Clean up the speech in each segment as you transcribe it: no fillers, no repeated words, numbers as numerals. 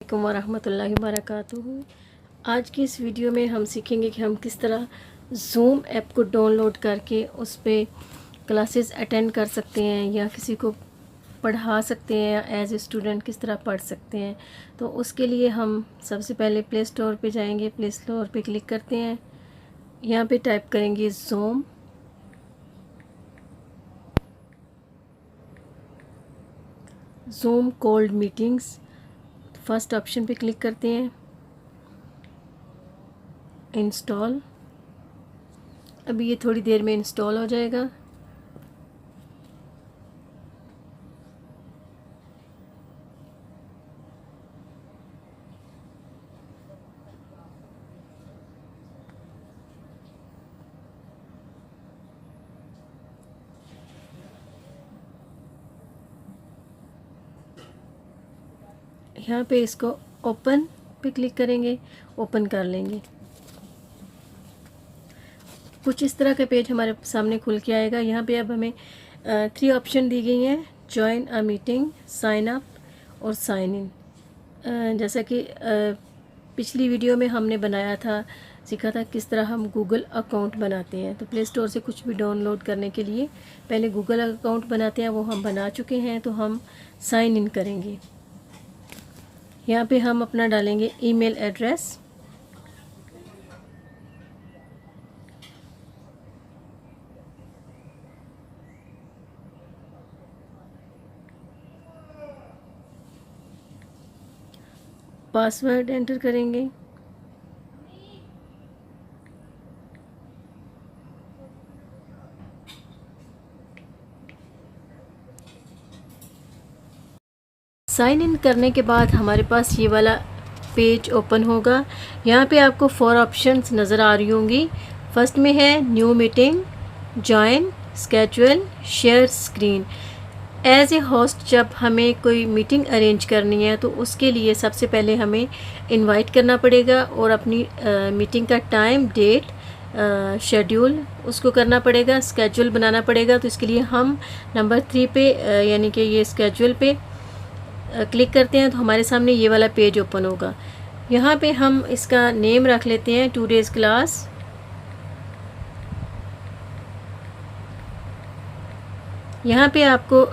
अस्सलाम वरहमतुल्लाहि वबरकातुहू। आज की इस वीडियो में हम सीखेंगे कि हम किस तरह ज़ूम ऐप को डाउनलोड करके उस पर क्लासेस अटेंड कर सकते हैं या किसी को पढ़ा सकते हैं या एज ए स्टूडेंट किस तरह पढ़ सकते हैं। तो उसके लिए हम सबसे पहले प्ले स्टोर पे जाएंगे। प्ले स्टोर पे क्लिक करते हैं, यहाँ पे टाइप करेंगे zoom cold meetings. First option पे क्लिक करते हैं, इंस्टॉल। अभी ये थोड़ी देर में इंस्टॉल हो जाएगा। यहाँ पे इसको ओपन पे क्लिक करेंगे, ओपन कर लेंगे। कुछ इस तरह का पेज हमारे सामने खुल के आएगा। यहाँ पे अब हमें 3 ऑप्शन दी गई हैं, join a meeting, sign up और साइन इन। जैसा कि पिछली वीडियो में हमने बनाया था, सीखा था किस तरह हम गूगल अकाउंट बनाते हैं। तो प्ले स्टोर से कुछ भी डाउनलोड करने के लिए पहले गूगल अकाउंट बनाते हैं, वो हम बना चुके हैं। तो हम साइन इन करेंगे। यहाँ पे हम अपना डालेंगे ईमेल एड्रेस, पासवर्ड एंटर करेंगे, साइन इन करने के बाद हमारे पास ये वाला पेज ओपन होगा। यहाँ पे आपको 4 ऑप्शंस नज़र आ रही होंगी। फर्स्ट में है new meeting, join, schedule, share screen. As a host जब हमें कोई मीटिंग अरेंज करनी है तो उसके लिए सबसे पहले हमें इनवाइट करना पड़ेगा और अपनी मीटिंग का टाइम, डेट, शेड्यूल उसको करना पड़ेगा, स्केड्यूल बनाना पड़ेगा। तो इसके लिए हम नंबर 3 पे यानी कि ये स्केड्यूल पे क्लिक करते हैं तो हमारे सामने ये वाला पेज ओपन होगा। यहाँ पे हम इसका नेम रख लेते हैं टुडेज़ क्लास। यहाँ पे आपको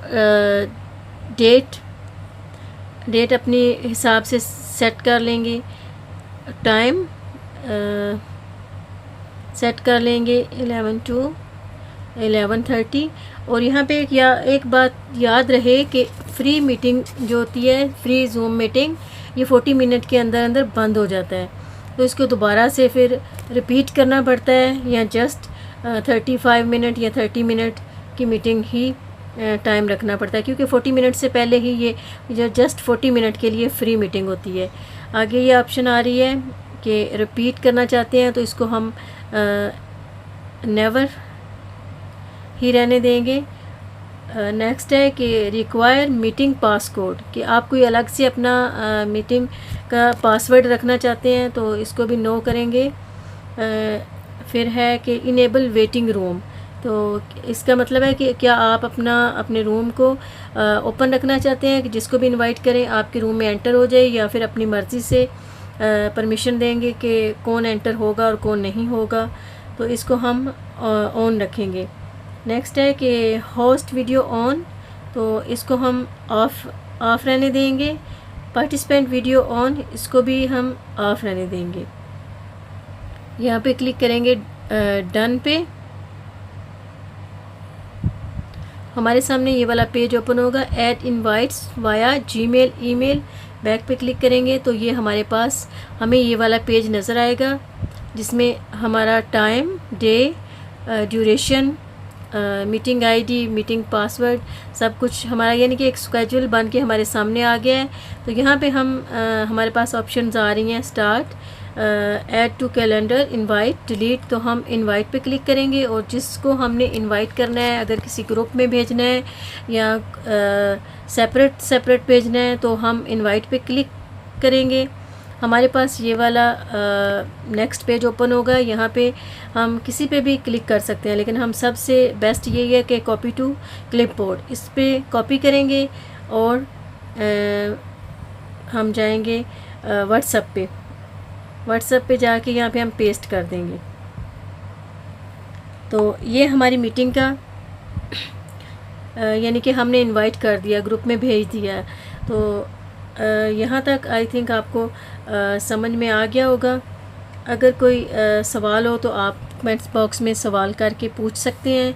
डेट अपने हिसाब से सेट कर लेंगे, टाइम सेट कर लेंगे 11 to 11:30। और यहाँ पे एक बात याद रहे कि फ्री मीटिंग जो होती है, फ्री ज़ूम मीटिंग, ये 40 मिनट के अंदर अंदर बंद हो जाता है। तो इसको दोबारा से फिर रिपीट करना पड़ता है या जस्ट 35 मिनट या 30 मिनट की मीटिंग ही टाइम रखना पड़ता है, क्योंकि 40 मिनट से पहले ही ये जस्ट 40 मिनट के लिए फ्री मीटिंग होती है। आगे ये ऑप्शन आ रही है कि रिपीट करना चाहते हैं तो इसको हम नेवर ही रहने देंगे। नेक्स्ट है कि रिक्वायर मीटिंग पासकोड, कि आप कोई अलग से अपना मीटिंग का पासवर्ड रखना चाहते हैं तो इसको भी नो करेंगे। फिर है कि इनेबल वेटिंग रूम, तो इसका मतलब है कि क्या आप अपने रूम को ओपन रखना चाहते हैं कि जिसको भी इनवाइट करें आपके रूम में एंटर हो जाए, या फिर अपनी मर्ज़ी से परमिशन देंगे कि कौन एंटर होगा और कौन नहीं होगा। तो इसको हम ऑन रखेंगे। नेक्स्ट है कि होस्ट वीडियो ऑन, तो इसको हम ऑफ रहने देंगे। पार्टिसिपेंट वीडियो ऑन, इसको भी हम ऑफ रहने देंगे। यहाँ पे क्लिक करेंगे डन पे। हमारे सामने ये वाला पेज ओपन होगा, add invites via Gmail, email. Back पे क्लिक करेंगे तो ये हमारे पास हमें ये वाला पेज नज़र आएगा जिसमें हमारा time, day, duration, meeting ID, meeting password, सब कुछ हमारा यानी कि एक स्केड्यूल बन के हमारे सामने आ गया है। तो यहाँ पे हमारे पास ऑप्शंस आ रही हैं, start, add to calendar, invite, delete. तो हम इनवाइट पे क्लिक करेंगे और जिसको हमने इनवाइट करना है, अगर किसी ग्रुप में भेजना है या सेपरेट भेजना है तो हम इनवाइट पे क्लिक करेंगे। हमारे पास ये वाला नेक्स्ट पेज ओपन होगा। यहाँ पे हम किसी पे भी क्लिक कर सकते हैं, लेकिन हम सबसे बेस्ट यही है कि कॉपी टू क्लिपबोर्ड, इस पे कॉपी करेंगे और हम जाएंगे व्हाट्सएप पे जाके यहाँ पे हम पेस्ट कर देंगे। तो ये हमारी मीटिंग का यानी कि हमने इनवाइट कर दिया, ग्रुप में भेज दिया। तो यहाँ तक आई थिंक आपको समझ में आ गया होगा। अगर कोई सवाल हो तो आप कमेंट्स बॉक्स में सवाल करके पूछ सकते हैं।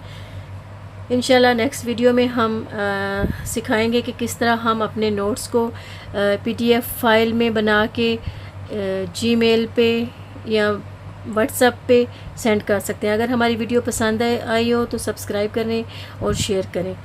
इंशाल्लाह नेक्स्ट वीडियो में हम सिखाएंगे कि किस तरह हम अपने नोट्स को PDF फाइल में बना के जीमेल पे या व्हाट्सएप पे सेंड कर सकते हैं। अगर हमारी वीडियो पसंद आई हो तो सब्सक्राइब करें और शेयर करें।